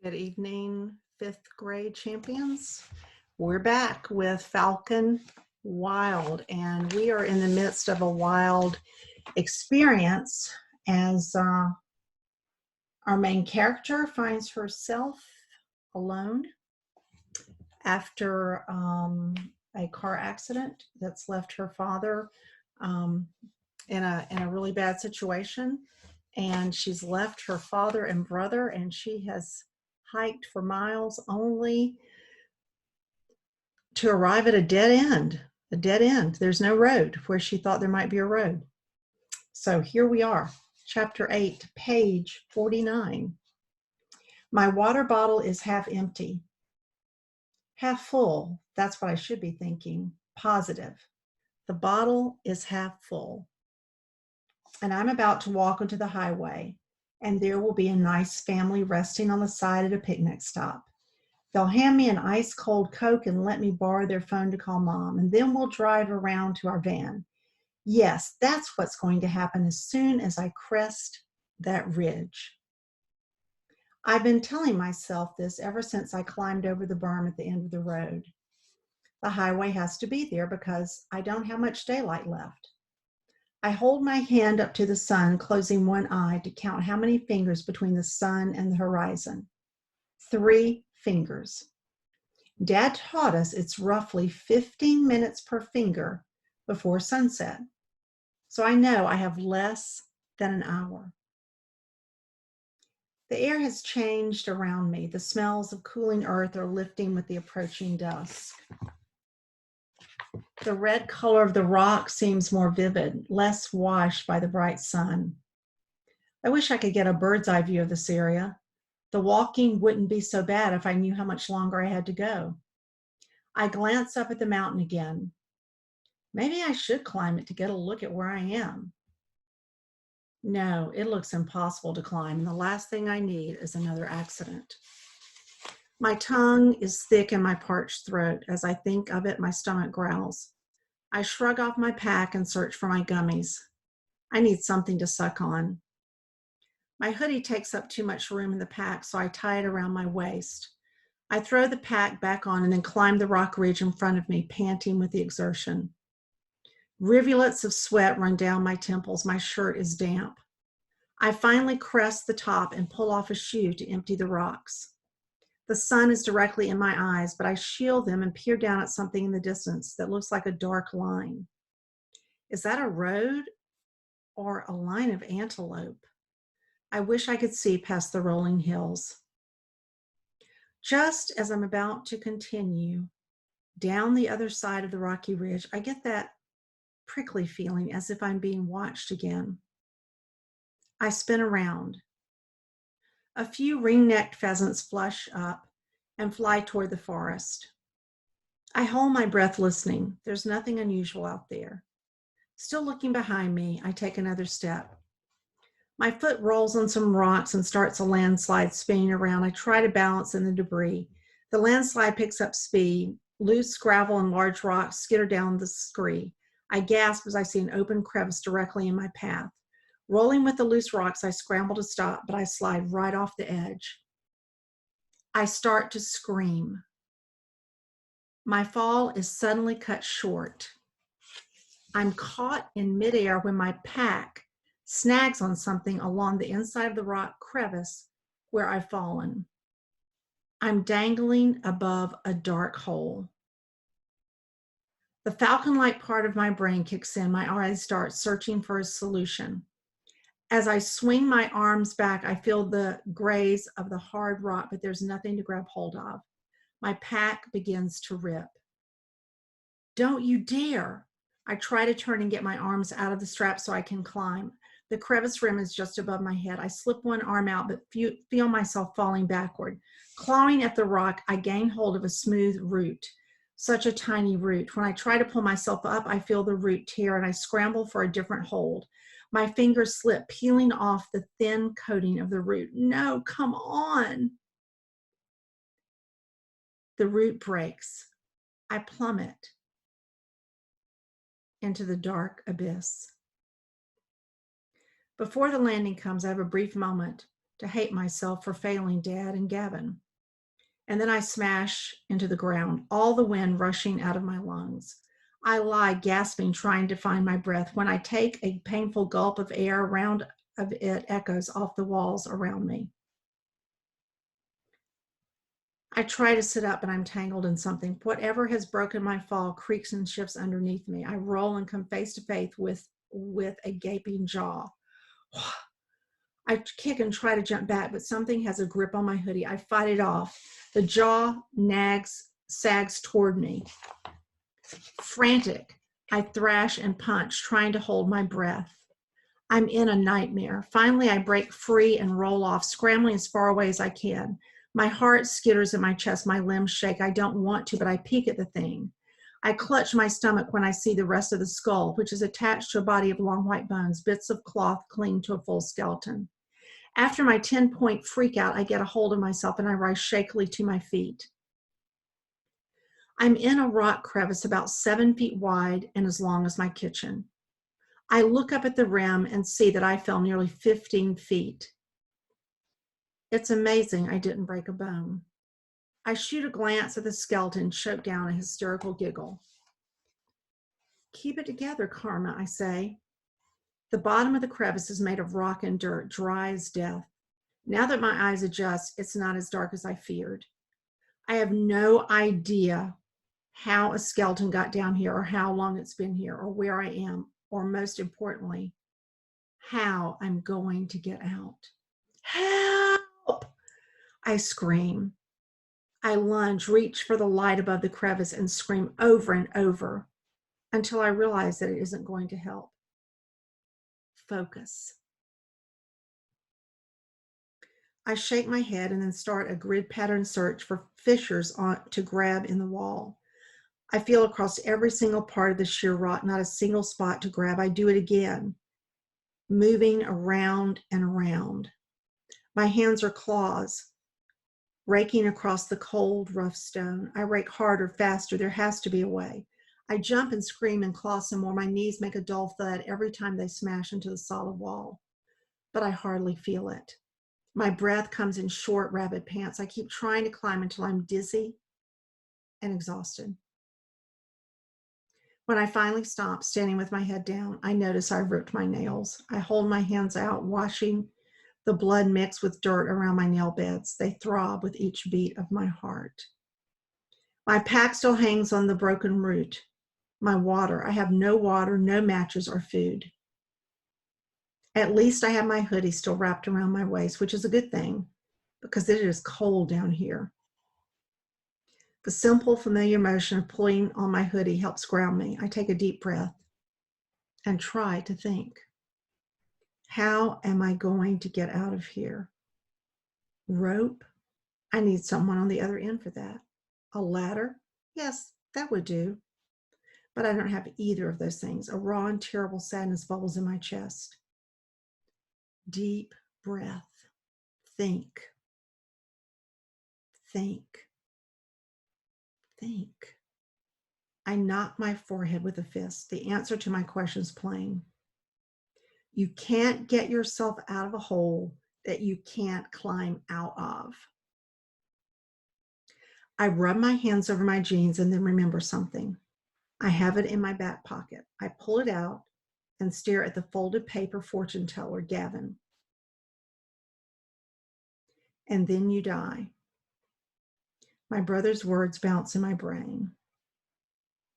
Good evening, fifth grade champions. We're back with Falcon Wild, and we are in the midst of a wild experience as our main character finds herself alone after a car accident that's left her father in a really bad situation. And she's left her father and brother, and she has hiked for miles only to arrive at a dead end. A dead end. There's no road where she thought there might be a road. So here we are, chapter 8, page 49. My water bottle is half empty. Half full, that's what I should be thinking. Positive. The bottle is half full. And I'm about to walk onto the highway, and there will be a nice family resting on the side at a picnic stop. They'll hand me an ice cold Coke and let me borrow their phone to call Mom, and then we'll drive around to our van. Yes, that's what's going to happen as soon as I crest that ridge. I've been telling myself this ever since I climbed over the berm at the end of the road. The highway has to be there because I don't have much daylight left. I hold my hand up to the sun, closing one eye to count how many fingers between the sun and the horizon. 3 fingers. Dad taught us it's roughly 15 minutes per finger before sunset. So I know I have less than an hour. The air has changed around me. The smells of cooling earth are lifting with the approaching dusk. The red color of the rock seems more vivid, less washed by the bright sun. I wish I could get a bird's eye view of this area. The walking wouldn't be so bad if I knew how much longer I had to go. I glance up at the mountain again. Maybe I should climb it to get a look at where I am. No, it looks impossible to climb, and the last thing I need is another accident. My tongue is thick in my parched throat. As I think of it, my stomach growls. I shrug off my pack and search for my gummies. I need something to suck on. My hoodie takes up too much room in the pack, so I tie it around my waist. I throw the pack back on and then climb the rock ridge in front of me, panting with the exertion. Rivulets of sweat run down my temples. My shirt is damp. I finally crest the top and pull off a shoe to empty the rocks. The sun is directly in my eyes, but I shield them and peer down at something in the distance that looks like a dark line. Is that a road or a line of antelope? I wish I could see past the rolling hills. Just as I'm about to continue down the other side of the rocky ridge, I get that prickly feeling as if I'm being watched again. I spin around. A few ring-necked pheasants flush up and fly toward the forest. I hold my breath listening. There's nothing unusual out there. Still looking behind me, I take another step. My foot rolls on some rocks and starts a landslide spinning around. I try to balance in the debris. The landslide picks up speed. Loose gravel and large rocks skitter down the scree. I gasp as I see an open crevice directly in my path. Rolling with the loose rocks, I scramble to stop, but I slide right off the edge. I start to scream. My fall is suddenly cut short. I'm caught in midair when my pack snags on something along the inside of the rock crevice where I've fallen. I'm dangling above a dark hole. The falcon-like part of my brain kicks in. My eyes start searching for a solution. As I swing my arms back, I feel the graze of the hard rock, but there's nothing to grab hold of. My pack begins to rip. Don't you dare! I try to turn and get my arms out of the strap so I can climb. The crevice rim is just above my head. I slip one arm out, but feel myself falling backward. Clawing at the rock, I gain hold of a smooth root. Such a tiny root. When I try to pull myself up, I feel the root tear and I scramble for a different hold. My fingers slip, peeling off the thin coating of the root. No, come on. The root breaks. I plummet into the dark abyss. Before the landing comes, I have a brief moment to hate myself for failing Dad and Gavin. And then I smash into the ground, all the wind rushing out of my lungs. I lie gasping, trying to find my breath. When I take a painful gulp of air, round of it echoes off the walls around me. I try to sit up, but I'm tangled in something. Whatever has broken my fall creaks and shifts underneath me. I roll and come face to face with a gaping jaw. I kick and try to jump back, but something has a grip on my hoodie. I fight it off. The jaw sags toward me. Frantic, I thrash and punch, trying to hold my breath. I'm in a nightmare. Finally, I break free and roll off, scrambling as far away as I can. My heart skitters in my chest, my limbs shake. I don't want to, but I peek at the thing. I clutch my stomach when I see the rest of the skull, which is attached to a body of long white bones. Bits of cloth cling to a full skeleton. After my 10-point freak out, I get a hold of myself and I rise shakily to my feet. I'm in a rock crevice about 7 feet wide and as long as my kitchen. I look up at the rim and see that I fell nearly 15 feet. It's amazing I didn't break a bone. I shoot a glance at the skeleton, choke down a hysterical giggle. Keep it together, Karma, I say. The bottom of the crevice is made of rock and dirt, dry as death. Now that my eyes adjust, it's not as dark as I feared. I have no idea how a skeleton got down here or how long it's been here or where I am, or most importantly, how I'm going to get out. Help! I scream. I lunge, reach for the light above the crevice and scream over and over until I realize that it isn't going to help. Focus. I shake my head and then start a grid pattern search for fissures to grab in the wall. I feel across every single part of the sheer rock, not a single spot to grab. I do it again, moving around and around. My hands are claws, raking across the cold, rough stone. I rake harder, faster. There has to be a way. I jump and scream and claw some more. My knees make a dull thud every time they smash into the solid wall, but I hardly feel it. My breath comes in short, rapid pants. I keep trying to climb until I'm dizzy and exhausted. When I finally stop, standing with my head down, I notice I've ripped my nails. I hold my hands out, washing the blood mixed with dirt around my nail beds. They throb with each beat of my heart. My pack still hangs on the broken root. My water. I have no water, no matches or food. At least I have my hoodie still wrapped around my waist, which is a good thing because it is cold down here. The simple, familiar motion of pulling on my hoodie helps ground me. I take a deep breath and try to think. How am I going to get out of here? Rope? I need someone on the other end for that. A ladder? Yes, that would do. But I don't have either of those things. A raw and terrible sadness bubbles in my chest. Deep breath. Think. Think. Think. I knock my forehead with a fist. The answer to my question is plain. You can't get yourself out of a hole that you can't climb out of. I rub my hands over my jeans and then remember something. I have it in my back pocket. I pull it out and stare at the folded paper fortune teller, Gavin. And then you die. My brother's words bounce in my brain.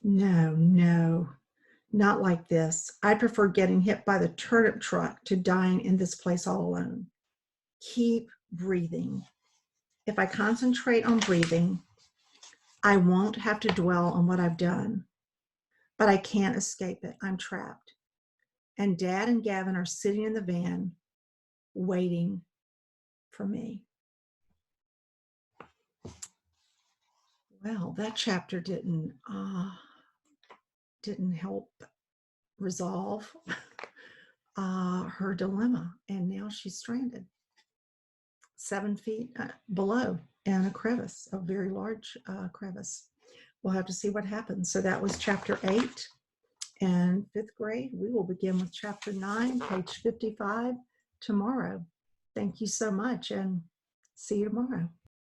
No, not like this. I prefer getting hit by the turnip truck to dying in this place all alone. Keep breathing. If I concentrate on breathing, I won't have to dwell on what I've done. But I can't escape it. I'm trapped. And Dad and Gavin are sitting in the van waiting for me. Well, that chapter didn't help resolve her dilemma, and now she's stranded 7 feet below in a crevice, a very large crevice. We'll have to see what happens. So that was chapter 8 and 5th grade. We will begin with chapter 9, page 55 tomorrow. Thank you so much, and see you tomorrow.